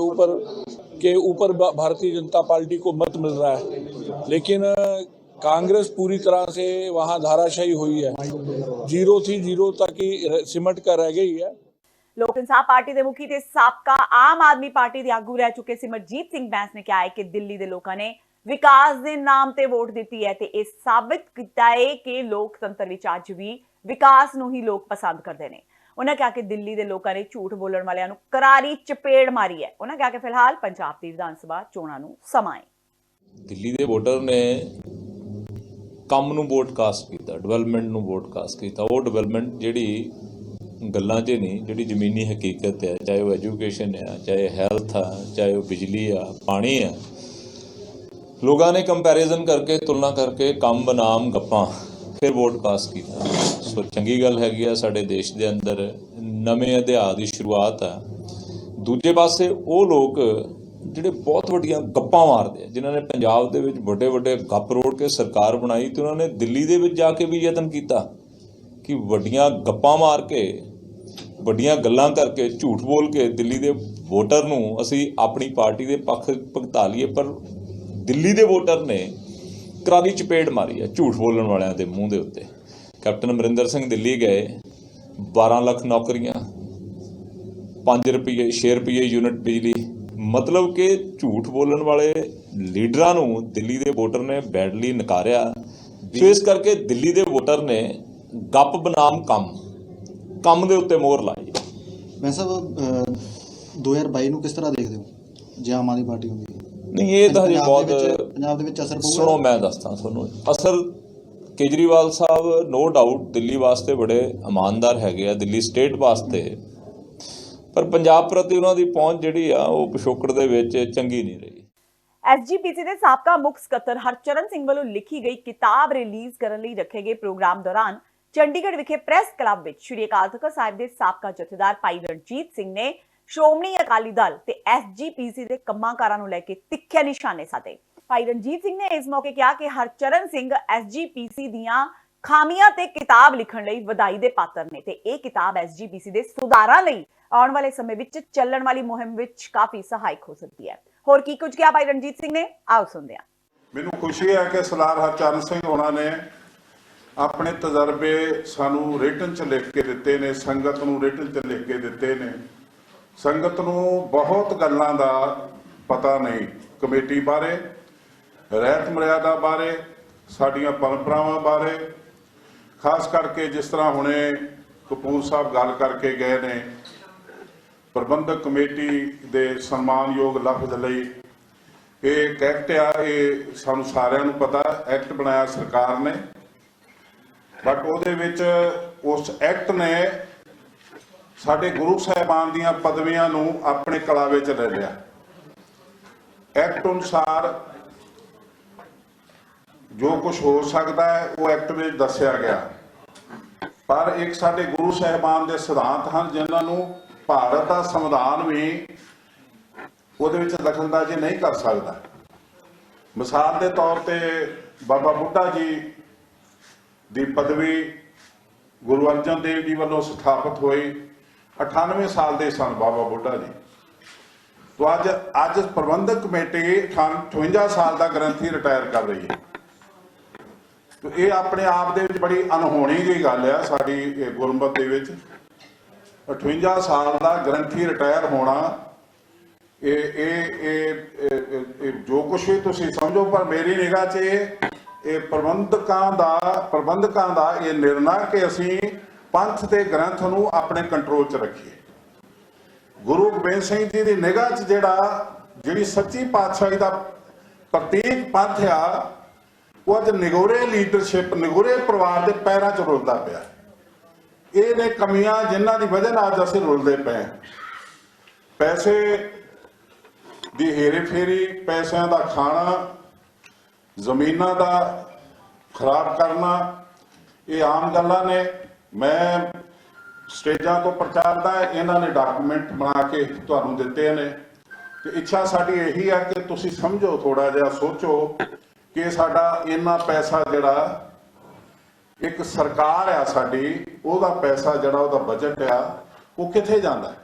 ऊपर भारतीय जनता पार्टी को मत मिल रहा है, लेकिन कांग्रेस पूरी तरह से वहाँ धाराशायी हुई है, जीरो थी जीरो तक ही सिमट कर रह गई है। लोक इंसाफ पार्टी के मुखी ते साबका आम आदमी पार्टी के आगू रह चुके सिमरजीत सिंह बैंस ने कहा है कि दिल्ली के लोगों ने विकास के नाम ते वोट दी है ते इस साबित किया है कि लोकतंत्र विच अज भी विकास नूं ही लोग पसंद करते हैं। उन्होंने कहा कि दिल्ली के लोगों ने झूठ बोलण वालियां नूं करारी चपेड़ मारी है। उन्होंने कहा कि फिलहाल पंजाब की विधान सभा चोणां नूं समां है। दिल्ली के वोटर ने काम नूं वोट कास्ट किया, डिवेलपमेंट नूं वोट कास्ट किया। वो डिवेलपमेंट जिहड़ी गल्लां 'च नहीं, जिहड़ी जमीनी हकीकत है, चाहे वो एजुकेशन है, चाहे हैल्थ है, चाहे वो बिजली है, पानी है, लोगों ने कंपैरिजन करके तुलना करके कम बनाम गप्पां फिर वोट कास्ट किया। सो चंगी गल हैगी है, साडे देश दे अंदर नवें अध्याय की शुरुआत है। दूजे पासे वो लोग जिहड़े बहुत वड्डियां गप्पां मारदे हैं, जिन्होंने पंजाब दे विच वड्डे वड्डे गप रोड़ के सरकार बनाई, तो उन्होंने दिल्ली दे विच जाके भी यतन किया कि वड्डियां गप्पां मार के वड्डियां गल्लां करके झूठ बोल के दिल्ली दे वोटर नूं असीं अपनी पार्टी दे पक्ष भगता लईए। पर दिल्ली के वोटर ने करारी चपेड़ मारी है झूठ बोलने वालों के मूँह के उत्ते। कैप्टन अमरिंदर सिंह दिल्ली गए, 12 लाख नौकरियां, 5 रुपये 6 रुपये यूनिट बिजली, मतलब कि झूठ बोलने वाले लीडरां नूं दिल्ली के वोटर ने बैडली नकारिया। सो इस करके दिल्ली के वोटर ने गप बनाम कम के उत्ते मोहर लाई। मैं साहब 2022 नूं किस तरह देखते हो जे आम आदमी पार्टी होंदी? नहीं, ये तो हजे बहुत सुनो, मैं दसदा तुहानूं असर केजरीवाल साहब नो डाउट दिल्ली वास्ते बड़े ईमानदार हैगे आ, दिल्ली स्टेट वास्ते ਪਰ ਪੰਜਾਬ ਪ੍ਰਤੀ ਉਹਨਾਂ ਦੀ ਪਹੁੰਚ ਜਿਹੜੀ ਆ ਉਹ ਪਿਛੋਕੜ ਦੇ ਵਿੱਚ ਚੰਗੀ ਨਹੀਂ ਰਹੀ। ਐਸਜੀਪੀਸੀ ਦੇ ਸਾਬਕਾ ਮੁੱਖ ਸਕੱਤਰ ਹਰਚਰਨ ਸਿੰਘ ਵੱਲੋਂ ਲਿਖੀ ਗਈ ਕਿਤਾਬ ਰਿਲੀਜ਼ ਕਰਨ ਲਈ ਰੱਖੇ ਗਏ ਪ੍ਰੋਗਰਾਮ ਦੌਰਾਨ ਚੰਡੀਗੜ੍ਹ ਵਿਖੇ ਪ੍ਰੈਸ ਕਲੱਬ ਵਿੱਚ ਸ਼੍ਰੀ ਅਕਾਲ ਤਖ਼ਤ ਸਾਹਿਬ ਦੇ ਸਾਬਕਾ ਜਥੇਦਾਰ ਭਾਈ ਰਣਜੀਤ ਸਿੰਘ ਨੇ ਸ਼੍ਰੋਮਣੀ ਅਕਾਲੀ ਦਲ ਤੇ ਐਸਜੀਪੀਸੀ ਦੇ ਕੰਮਾਂਕਾਰਾਂ ਨੂੰ ਲੈ ਕੇ ਤਿੱਖੇ ਨਿਸ਼ਾਨੇ ਸਾਧੇ। ਭਾਈ ਰਣਜੀਤ ਸਿੰਘ ਨੇ ਇਸ ਮੌਕੇ ਕਿਹਾ ਕਿ ਹਰਚਰਨ ਸਿੰਘ ਐਸਜੀਪੀਸੀ ਦੀਆਂ ਖਾਮੀਆਂ ਤੇ ਕਿਤਾਬ ਲਿਖਣ ਲਈ ਵਧਾਈ ਦੇ ਪਾਤਰ ਨੇ ਤੇ ਇਹ ਕਿਤਾਬ ਐਸਜੀਪੀਸੀ ਦੇ ਸੁਧਾਰਾਂ ਲਈ ਆਉਣ ਵਾਲੇ ਸਮੇਂ ਵਿੱਚ ਚੱਲਣ ਵਾਲੀ ਮੁਹਿੰਮ ਵਿੱਚ ਕਾਫੀ ਸਹਾਇਕ ਹੋ ਸਕਦੀ ਹੈ। ਹੋਰ ਕੀ ਕੁਝ ਕਿਹਾ ਭਾਈ ਰਣਜੀਤ ਸਿੰਘ ਨੇ, ਆਓ ਸੁਣਦੇ ਹਾਂ। ਮੈਨੂੰ ਖੁਸ਼ੀ ਹੈ ਕਿ ਸਰਦਾਰ ਹਰਚਰਨ ਸਿੰਘ ਹੋਣਾ ਨੇ ਆਪਣੇ ਤਜਰਬੇ ਸਾਨੂੰ ਰਿਟਨ 'ਚ ਲਿਖ ਕੇ ਦਿੱਤੇ ਨੇ, ਸੰਗਤ ਨੂੰ ਰਿਟਨ 'ਚ ਲਿਖ ਕੇ ਦਿੱਤੇ ਨੇ। ਸੰਗਤ ਨੂੰ ਬਹੁਤ ਗੱਲਾਂ ਦਾ ਪਤਾ ਨਹੀਂ, ਕਮੇਟੀ ਬਾਰੇ, ਰਹਿਤ ਮਰਿਆਦਾ ਬਾਰੇ, ਸਾਡੀਆਂ ਪਰੰਪਰਾਵਾਂ ਬਾਰੇ, ਖਾਸ ਕਰਕੇ ਜਿਸ ਤਰ੍ਹਾਂ ਹੁਣੇ ਕਪੂਰ ਸਾਹਿਬ ਗੱਲ ਕਰਕੇ ਗਏ ਨੇ ਪ੍ਰਬੰਧਕ ਕਮੇਟੀ ਦੇ ਸਨਮਾਨਯੋਗ ਲਫ਼ਜ਼ ਲਈ। ਇਹ ਇੱਕ ਐਕਟ ਆ, ਇਹ ਸਾਨੂੰ ਸਾਰਿਆਂ ਨੂੰ ਪਤਾ, ਐਕਟ ਬਣਾਇਆ ਸਰਕਾਰ ਨੇ, ਬਟ ਉਹਦੇ ਵਿੱਚ ਉਸ ਐਕਟ ਨੇ ਸਾਡੇ ਗੁਰੂ ਸਾਹਿਬਾਨ ਦੀਆਂ ਪਦਵੀਆਂ ਨੂੰ ਆਪਣੇ ਕਲਾ ਵਿੱਚ ਲੈ ਲਿਆ। ਐਕਟ ਅਨੁਸਾਰ ਜੋ ਕੁਝ ਹੋ ਸਕਦਾ ਹੈ ਉਹ ਐਕਟ ਵਿੱਚ ਦੱਸਿਆ ਗਿਆ, ਪਰ ਇੱਕ ਸਾਡੇ ਗੁਰੂ ਸਾਹਿਬਾਨ ਦੇ ਸਿਧਾਂਤ ਹਨ ਜਿਨ੍ਹਾਂ ਨੂੰ ਭਾਰਤ ਦਾ ਸੰਵਿਧਾਨ ਵੀ ਉਹਦੇ ਵਿੱਚ ਦਖਲਅੰਦਾਜ਼ੀ ਨਹੀਂ ਕਰ ਸਕਦਾ। ਮਿਸਾਲ ਦੇ ਤੌਰ ਤੇ ਬਾਬਾ ਬੁੱਢਾ ਜੀ ਦੀ ਪਦਵੀ ਗੁਰੂ ਅਰਜਨ ਦੇਵ ਜੀ ਵੱਲੋਂ ਸਥਾਪਿਤ ਹੋਈ, 98 ਸਾਲ ਦੇ ਸਨ ਬਾਬਾ ਬੁੱਢਾ ਜੀ। तो ਅੱਜ ਪ੍ਰਬੰਧਕ ਕਮੇਟੀ 58 ਸਾਲ ਦਾ ਗ੍ਰੰਥੀ ਰਿਟਾਇਰ ਕਰ ਰਹੀ ਹੈ। तो ये अपने आप दे विच बड़ी अनहोनी की गल है साडी गुरमत दे विच 58 साल का ग्रंथी रिटायर होना, जो कुछ भी तुसीं समझो, पर मेरी निगाह च प्रबंधकां दा ये निर्णय कि असीं पंथ ते ग्रंथ नूं अपने कंट्रोल च रखीए। गुरु गोबिंद सिंह जी की निगाह च जिहड़ी सच्ची पातशाही का प्रतीक पंथ आ वो अज निगोरे लीडरशिप, निगोरे परिवार के पैरों च रुलदा पिया। ये ने कमियां जिन्हां दी वजह नाल अज असीं रुलदे पे। पैसे दी हेरे फेरी, पैसों का खाना, जमीनों का खराब करना, ये आम गल्लां ने। मैं स्टेजां तो प्रचारदा, इन्हां ने डॉक्यूमेंट बना के तुहानूं दित्ते ने। ते इच्छा साडी यही है कि तुसीं समझो, थोड़ा जिहा सोचो कि साडा इन्ना पैसा जिहड़ा एक सरकार आ साडी, ਉਹਦਾ पैसा जिहड़ा ਉਹਦਾ बजट आ वो किथे ਜਾਂਦਾ है।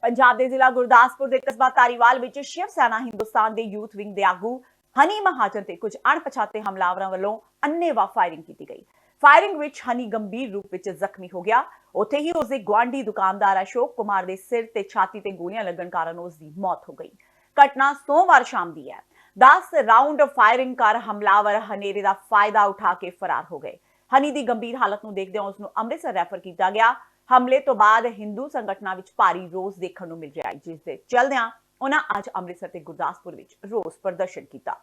ਪੰਜਾਬ ਦੇ ਜ਼ਿਲ੍ਹਾ ਗੁਰਦਾਸਪੁਰ ਦੇ ਕਸਬਾ ਧਾਰੀਵਾਲ ਵਿੱਚ ਸ਼ਿਵ ਸੈਨਾ ਹਿੰਦੁਸਤਾਨ ਦੇ ਯੂਥ ਵਿੰਗ ਦੇ ਆਗੂ ਹਨੀ ਮਹਾਜਨ ਤੇ ਕੁਝ ਅਣਪਛਾਤੇ ਹਮਲਾਵਰਾਂ ਵੱਲੋਂ ਅੰਨ੍ਹੇਵਾਹ ਫਾਇਰਿੰਗ ਕੀਤੀ ਗਈ। ਫਾਇਰਿੰਗ ਵਿੱਚ ਹਨੀ ਗੰਭੀਰ ਰੂਪ ਵਿੱਚ ਜ਼ਖਮੀ ਹੋ ਗਿਆ। ਉੱਥੇ ਹੀ ਉਸਦੇ ਗੁਆਂਢੀ ਦੁਕਾਨਦਾਰ ਅਸ਼ੋਕ ਕੁਮਾਰ ਦੇ ਸਿਰ ਤੇ ਛਾਤੀ ਤੇ ਗੋਲੀਆਂ ਲੱਗਣ ਕਾਰਨ ਉਸ ਦੀ ਮੌਤ ਹੋ ਗਈ। ਘਟਨਾ ਸੋਮਵਾਰ ਸ਼ਾਮ ਦੀ ਹੈ। 10 ਰਾਉਂਡ ਫਾਇਰਿੰਗ ਕਰ ਹਮਲਾਵਰ ਹਨੇਰੇ ਦਾ ਫਾਇਦਾ ਉਠਾ ਕੇ ਫਰਾਰ ਹੋ ਗਏ। ਹਨੀ ਦੀ ਗੰਭੀਰ ਹਾਲਤ ਨੂੰ ਦੇਖਦਿਆਂ ਉਸ ਨੂੰ ਅੰਮ੍ਰਿਤਸਰ ਰੈਫਰ ਕੀਤਾ ਗਿਆ। ਹਮਲੇ ਤੋਂ ਬਾਅਦ ਹਿੰਦੂ ਸੰਗਠਨਾਂ ਵਿੱਚ ਭਾਰੀ ਰੋਸ ਦੇਖਣ ਨੂੰ ਮਿਲ ਰਿਹਾ ਹੈ, ਜਿਸ ਦੇ ਚੱਲਦਿਆਂ ਉਹਨਾਂ ਅੱਜ ਅੰਮ੍ਰਿਤਸਰ ਤੇ ਗੁਰਦਾਸਪੁਰ ਵਿੱਚ ਰੋਸ ਪ੍ਰਦਰਸ਼ਨ ਕੀਤਾ।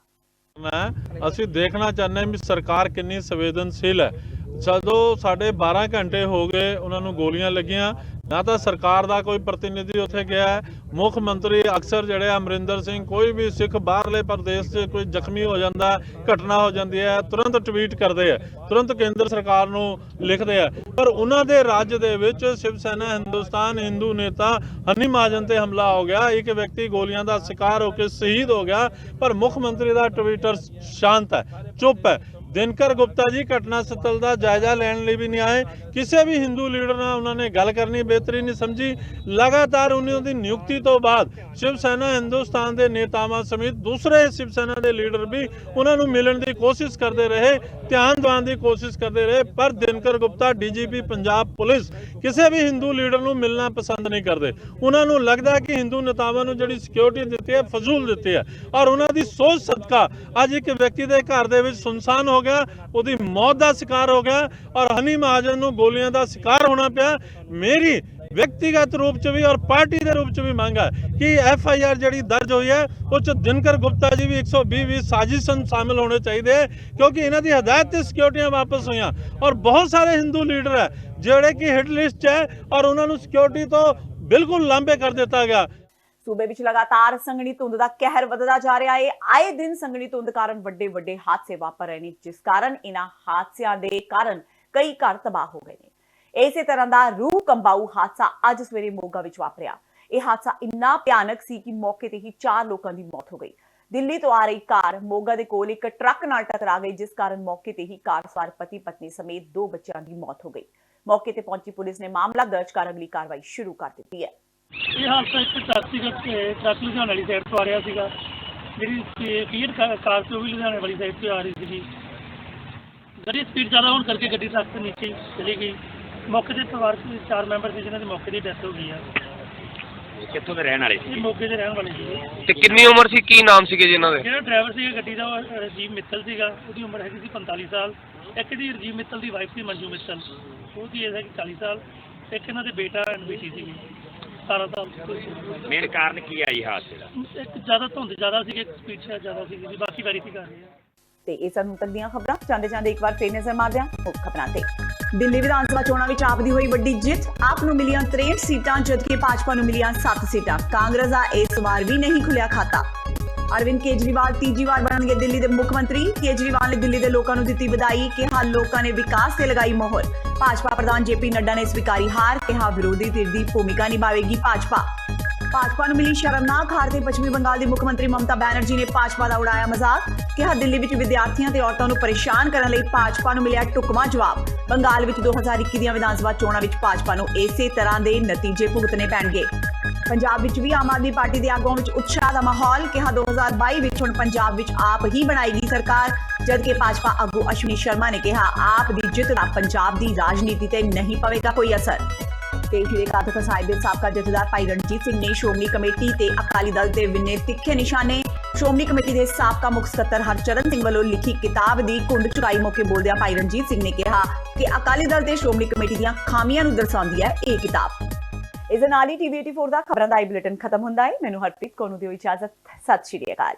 ਅਸੀਂ ਦੇਖਣਾ ਚਾਹੁੰਦੇ ਹਾਂ ਵੀ ਸਰਕਾਰ ਕਿੰਨੀ ਸੰਵੇਦਨਸ਼ੀਲ ਹੈ। ਜਦੋਂ ਸਾਡੇ 12 ਘੰਟੇ ਹੋ ਗਏ ਉਹਨਾਂ ਨੂੰ ਗੋਲੀਆਂ ਲੱਗੀਆਂ, ਨਾ ਤਾਂ ਸਰਕਾਰ ਦਾ ਕੋਈ ਪ੍ਰਤੀਨਿਧੀ ਉੱਥੇ ਗਿਆ ਹੈ। ਮੁੱਖ ਮੰਤਰੀ ਅਕਸਰ ਜਿਹੜੇ ਅਮਰਿੰਦਰ ਸਿੰਘ, ਕੋਈ ਵੀ ਸਿੱਖ ਬਾਹਰਲੇ ਪ੍ਰਦੇਸ਼ 'ਚ ਕੋਈ ਜ਼ਖਮੀ ਹੋ ਜਾਂਦਾ, ਘਟਨਾ ਹੋ ਜਾਂਦੀ ਹੈ, ਤੁਰੰਤ ਟਵੀਟ ਕਰਦੇ ਆ, ਤੁਰੰਤ ਕੇਂਦਰ ਸਰਕਾਰ ਨੂੰ ਲਿਖਦੇ ਆ। ਪਰ ਉਹਨਾਂ ਦੇ ਰਾਜ ਦੇ ਵਿੱਚ ਸ਼ਿਵ ਸੈਨਾ ਹਿੰਦੁਸਤਾਨ ਹਿੰਦੂ ਨੇਤਾ ਹਨੀ ਮਹਾਜਨ ਤੇ ਹਮਲਾ ਹੋ ਗਿਆ। ਇੱਕ ਵਿਅਕਤੀ ਗੋਲੀਆਂ ਦਾ ਸ਼ਿਕਾਰ ਹੋ ਕੇ ਸ਼ਹੀਦ ਹੋ ਗਿਆ, ਪਰ ਮੁੱਖ ਮੰਤਰੀ ਦਾ ਟਵੀਟਰ ਸ਼ਾਂਤ ਹੈ, ਚੁੱਪ ਹੈ। ਦਿਨਕਰ ਗੁਪਤਾ ਜੀ ਘਟਨਾ ਸਥਲ ਦਾ ਜਾਇਜ਼ਾ ਲੈਣ ਲਈ ਵੀ ਨਹੀਂ ਆਏ। ਕਿਸੇ ਵੀ ਹਿੰਦੂ ਲੀਡਰ ਨਾਲ ਉਹਨਾਂ ਨੇ ਗੱਲ ਕਰਨੀ ਬਿਹਤਰੀ ਨਹੀਂ ਸਮਝੀ। ਲਗਾਤਾਰ ਉਹਨਾਂ ਦੀ ਨਿਯੁਕਤੀ ਤੋਂ ਬਾਅਦ ਸ਼ਿਵ ਸੈਨਾ ਹਿੰਦੁਸਤਾਨ ਦੇ ਨੇਤਾਵਾਂ ਸਮੇਤ ਦੂਸਰੇ ਸ਼ਿਵ ਸੈਨਾ ਦੇ ਲੀਡਰ ਵੀ ਉਹਨਾਂ ਨੂੰ ਮਿਲਣ ਦੀ ਕੋਸ਼ਿਸ਼ ਕਰਦੇ ਰਹੇ, ਧਿਆਨ ਦਿਵਾਉਣ ਦੀ ਕੋਸ਼ਿਸ਼ ਕਰਦੇ ਰਹੇ, ਪਰ ਦਿਨਕਰ ਗੁਪਤਾ ਡੀਜੀਪੀ ਪੰਜਾਬ ਪੁਲਿਸ ਕਿਸੇ ਵੀ ਹਿੰਦੂ ਲੀਡਰ ਨੂੰ ਮਿਲਣਾ ਪਸੰਦ ਨਹੀਂ ਕਰਦੇ। ਉਹਨਾਂ ਨੂੰ ਲੱਗਦਾ ਕਿ ਹਿੰਦੂ ਨੇਤਾਵਾਂ ਨੂੰ ਜਿਹੜੀ ਸਿਕਿਉਰਿਟੀ ਦਿੱਤੀ ਹੈ ਫਜ਼ੂਲ ਦਿੱਤੀ ਹੈ, ਔਰ ਉਹਨਾਂ ਦੀ ਸੋਚ ਸਦਕਾ ਅੱਜ ਇੱਕ ਵਿਅਕਤੀ ਦੇ ਘਰ ਦੇ ਵਿੱਚ ਸੁਨਸਾਨ ਹੋ ਗਿਆ, ਉਹਦੀ ਮੌਤ ਦਾ ਸ਼ਿਕਾਰ ਹੋ ਗਿਆ ਔਰ ਹਨੀ ਮਹਾਜਨ ਨੂੰ ਗੋਲੀਆਂ ਦਾ ਸ਼ਿਕਾਰ ਹੋਣਾ ਪਿਆ। ਮੇਰੀ ਵਿਅਕਤੀਗਤ ਰੂਪ 'ਚ ਵੀ ਔਰ ਪਾਰਟੀ ਦੇ ਰੂਪ 'ਚ ਵੀ ਮੰਗ ਹੈ ਕਿ FIR ਜਿਹੜੀ ਦਰਜ ਹੋਈ ਹੈ ਉਹ 'ਚ ਦਿਨਕਰ ਗੁਪਤਾ ਜੀ ਵੀ 120 ਸਾਜ਼ਿਸ਼ ਸ਼ਾਮਿਲ ਹੋਣੇ ਚਾਹੀਦੇ, ਕਿਉਂਕਿ ਇਹਨਾਂ ਦੀ ਹਦਾਇਤ ਤੇ ਸਿਕਿਉਰਿਟੀਆਂ ਵਾਪਸ ਹੋਈਆਂ ਔਰ ਬਹੁਤ ਸਾਰੇ ਹਿੰਦੂ ਲੀਡਰ ਹੈ ਜਿਹੜੇ ਕਿ ਹਿੱਟ ਲਿਸਟ 'ਚ ਹੈ ਔਰ ਉਹਨਾਂ ਨੂੰ ਸਿਕਿਉਰਿਟੀ ਤੋਂ ਬਿਲਕੁਲ ਲਾਂਭੇ ਕਰ ਦਿੱਤਾ ਗਿਆ। ਸੂਬੇ ਵਿੱਚ ਲਗਾਤਾਰ ਸੰਘਣੀ ਧੁੰਦ ਦਾ ਕਹਿਰ ਵਧਦਾ ਜਾ ਰਿਹਾ ਹੈ। ਆਏ ਦਿਨ ਸੰਘਣੀ ਧੁੰਦ ਕਾਰਨ ਵੱਡੇ ਹਾਦਸੇ ਵਾਪਰ ਰਹੇ ਨੇ, ਜਿਸ ਕਾਰਨ ਇਹਨਾਂ ਹਾਦਸਿਆਂ ਦੇ ਕਾਰਨ ਕਈ ਘਰ ਤਬਾਹ ਹੋ ਗਏ ਨੇ। ਇਸੇ ਤਰ੍ਹਾਂ ਦਾ ਰੂਹ ਕੰਬਾਊ ਹਾਦਸਾ ਅੱਜ ਸਵੇਰੇ ਮੋਗਾ ਵਿੱਚ ਵਾਪਰਿਆ। ਇਹ ਹਾਦਸਾ ਇੰਨਾ ਭਿਆਨਕ ਸੀ ਕਿ ਮੌਕੇ ਤੇ ਹੀ 4 ਲੋਕਾਂ ਦੀ ਮੌਤ ਹੋ ਗਈ। ਦਿੱਲੀ ਤੋਂ ਆ ਰਹੀ ਕਾਰ ਮੋਗਾ ਦੇ ਕੋਲ ਇੱਕ ਟਰੱਕ ਨਾਲ ਟਕਰਾ ਗਈ, ਜਿਸ ਕਾਰਨ ਮੌਕੇ ਤੇ ਹੀ ਕਾਰ ਸਵਾਰ ਪਤੀ ਪਤਨੀ ਸਮੇਤ 2 ਬੱਚਿਆਂ ਦੀ ਮੌਤ ਹੋ ਗਈ। ਮੌਕੇ ਤੇ ਪਹੁੰਚੀ ਪੁਲਿਸ ਨੇ ਮਾਮਲਾ ਦਰਜ ਕਰ ਅਗਲੀ ਕਾਰਵਾਈ ਸ਼ੁਰੂ ਕਰ ਦਿੱਤੀ ਹੈ। ਇਹ ਹਾਦਸਾ ਇੱਕ ਟਰੱਕ ਲੁਧਿਆਣੇ ਵਾਲੀ ਸਾਈਡ ਤੋਂ ਆ ਰਿਹਾ ਸੀਗਾ, ਜਿਹੜੀ ਫੀਡ ਕਾਰ ਤੋਂ ਵੀ ਲੁਧਿਆਣੇ ਵਾਲੀ ਸਾਈਡ ਤੋਂ ਆ ਰਹੀ ਸੀਗੀ। ਗੱਡੀ ਸਪੀਡ ਜ਼ਿਆਦਾ ਹੋਣ ਕਰਕੇ ਗੱਡੀ ਟਰੱਕ ਤੋਂ ਨੀਚੇ ਚਲੀ ਗਈ। ਮੌਕੇ ਤੇ ਪਰਿਵਾਰ ਦੇ 4 ਮੈਂਬਰ ਸੀ, ਜਿਨ੍ਹਾਂ ਦੀ ਮੌਕੇ ਦੀ ਡੈਥ ਹੋ ਗਈ ਹੈ। ਕਿੱਥੋਂ ਦੇ ਰਹਿਣ ਵਾਲੇ ਸੀ? ਮੋਗੇ ਦੇ ਰਹਿਣ ਵਾਲੇ ਸੀ। ਤੇ ਕਿੰਨੀ ਉਮਰ ਸੀ, ਕੀ ਨਾਮ ਸੀਗੇ ਜੀ ਇਹਨਾਂ ਦੇ? ਜਿਹੜਾ ਡਰਾਈਵਰ ਸੀਗਾ ਗੱਡੀ ਦਾ ਉਹ ਰਜੀਵ ਮਿੱਤਲ ਸੀਗਾ, ਉਹਦੀ ਉਮਰ ਹੈਗੀ ਸੀ 45 ਸਾਲ। ਇੱਕ ਦੀ ਰਜੀਵ ਮਿੱਤਲ ਦੀ ਵਾਈਫ ਸੀ ਮੰਜੂ ਮਿੱਤਲ, ਉਹਦੀ ਏਜ ਹੈਗੀ 40 ਸਾਲ। ਇੱਕ ਇਹਨਾਂ ਦੇ ਬੇਟਾ ਐਂਡ ਬੇਟੀ ਸੀਗੀ 17 ਸਾਲ। ਮੇਨ ਕਾਰਨ ਕੀ ਹੈ ਜੀ ਹਾਦਸੇ ਦਾ? ਇੱਕ ਜ਼ਿਆਦਾ ਧੁੰਦ ਜ਼ਿਆਦਾ ਸੀਗੀ, ਇੱਕ ਸਪੀਡ ਜ਼ਿਆਦਾ ਸੀਗੀ, ਬਾਕੀ ਵੈਰੀਫਾਈ ਕਰ ਰਹੇ ਆ। ਤੇ ਇਹ ਸਨ ਹੁਣ ਤੱਕ ਦੀਆਂ ਖਬਰਾਂ। ਜਾਂਦੇ ਇੱਕ ਵਾਰ ਫੇਰ ਨਜ਼ਰ ਮਾਰਦੇ ਹਾਂ ਮੁੱਖ ਖਬਰਾਂ ਤੇ। ਦਿੱਲੀ ਵਿਧਾਨ ਸਭਾ ਚੋਣਾਂ ਵਿੱਚ ਆਪ ਦੀ ਹੋਈ ਵੱਡੀ ਜਿੱਤ। ਆਪ ਨੂੰ ਮਿਲੀਆਂ 63 ਸੀਟਾਂ, ਜਦਕਿ ਭਾਜਪਾ ਨੂੰ ਮਿਲੀਆਂ 7 ਸੀਟਾਂ। ਕਾਂਗਰਸ ਦਾ ਇਸ ਵਾਰ ਵੀ ਨਹੀਂ ਖੁੱਲਿਆ ਖਾਤਾ। ਅਰਵਿੰਦ ਕੇਜਰੀਵਾਲ ਤੀਜੀ ਵਾਰ ਬਣਨਗੇ ਦਿੱਲੀ ਦੇ ਮੁੱਖ ਮੰਤਰੀ। ਕੇਜਰੀਵਾਲ ਨੇ ਦਿੱਲੀ ਦੇ ਲੋਕਾਂ ਨੂੰ ਦਿੱਤੀ ਵਧਾਈ, ਕਿਹਾ ਲੋਕਾਂ ਨੇ ਵਿਕਾਸ ਤੇ ਲਗਾਈ ਮੋਹਰ। ਭਾਜਪਾ ਪ੍ਰਧਾਨ JP ਨੱਡਾ ਨੇ ਸਵੀਕਾਰੀ ਹਾਰ, ਕਿਹਾ ਵਿਰੋਧੀ ਧਿਰ ਦੀ ਭੂਮਿਕਾ ਨਿਭਾਵੇਗੀ ਭਾਜਪਾ ਨੂੰ ਮਿਲੀ ਸ਼ਰਮਨਾਕ ਹਾਰ ਤੇ ਪੱਛਮੀ ਬੰਗਾਲ ਦੀ ਮੁੱਖ ਮੰਤਰੀ ਮਮਤਾ ਬੈਨਰਜੀ ਨੇ ਭਾਜਪਾ ਦਾ ਉਡਾਇਆ ਮਜ਼ਾਕ, ਕਿਹਾ ਦਿੱਲੀ ਵਿੱਚ ਵਿਦਿਆਰਥੀਆਂ ਤੇ ਔਰਤਾਂ ਨੂੰ ਪਰੇਸ਼ਾਨ ਕਰਨ ਲਈ ਭਾਜਪਾ ਨੂੰ ਮਿਲਿਆ ਢੁਕਵਾਂ ਜਵਾਬ। ਬੰਗਾਲ ਵਿੱਚ 2021 ਦੀਆਂ ਵਿਧਾਨ ਸਭਾ ਚੋਣਾਂ ਵਿੱਚ ਭਾਜਪਾ ਨੂੰ ਇਸੇ ਤਰ੍ਹਾਂ ਦੇ ਨਤੀਜੇ ਭੁਗਤਣੇ ਪੈਣਗੇ। ਪੰਜਾਬ ਵਿੱਚ ਵੀ ਆਮ ਆਦਮੀ ਪਾਰਟੀ ਦੇ ਆਗੂਆਂ ਵਿੱਚ ਉਤਸ਼ਾਹ ਦਾ ਮਾਹੌਲ, ਕਿਹਾ 2022 ਵਿੱਚ ਹੁਣ ਪੰਜਾਬ ਵਿੱਚ ਆਪ ਹੀ ਬਣਾਏਗੀ ਸਰਕਾਰ। ਜਦਕਿ ਭਾਜਪਾ ਆਗੂ ਅਸ਼ਵਨੀ ਸ਼ਰਮਾ ਨੇ ਕਿਹਾ ਆਪ ਦੀ ਜਿੱਤ ਦਾ ਪੰਜਾਬ ਦੀ ਰਾਜਨੀਤੀ ਤੇ ਨਹੀਂ ਪਵੇਗਾ ਕੋਈ ਅਸਰ। ਤੇ ਸ਼੍ਰੀ ਅਕਾਲ ਤਖ਼ਤ ਸਾਹਿਬ ਦੇ ਸਾਬਕਾ ਜਥੇਦਾਰ ਭਾਈ ਰਣਜੀਤ ਸਿੰਘ ਨੇ ਸ਼੍ਰੋਮਣੀ ਕਮੇਟੀ ਤੇ ਅਕਾਲੀ ਦਲ ਤੇ ਵਿੰਨੇ ਤਿੱਖੇ ਨਿਸ਼ਾਨੇ। ਸ਼੍ਰੋਮਣੀ ਕਮੇਟੀ ਦੇ ਸਾਬਕਾ ਮੁੱਖ ਸਕੱਤਰ ਹਰਚਰਨ ਸਿੰਘ ਵੱਲੋਂ ਲਿਖੀ ਕਿਤਾਬ ਦੀ ਘੁੰਡ ਚੁਕਾਈ ਮੌਕੇ ਬੋਲਦਿਆਂ ਭਾਈ ਰਣਜੀਤ ਸਿੰਘ ਨੇ ਕਿਹਾ ਕਿ ਅਕਾਲੀ ਦਲ ਤੇ ਸ਼੍ਰੋਮਣੀ ਕਮੇਟੀ ਦੀਆਂ ਖਾਮੀਆਂ ਨੂੰ ਦਰਸਾਉਂਦੀ ਹੈ ਇਹ ਕਿਤਾਬ। ਇਸ ਦੇ ਨਾਲ ਹੀ TV 84 ਦਾ ਖਬਰਾਂ ਦਾ ਬੁਲੇਟਿਨ ਖਤਮ ਹੁੰਦਾ ਹੈ। ਮੈਨੂੰ ਹਰਪ੍ਰੀਤ ਕੌਰ ਨੂੰ ਦਿਓ ਇਜਾਜ਼ਤ। ਸਤਿ ਸ਼੍ਰੀ ਅਕਾਲ।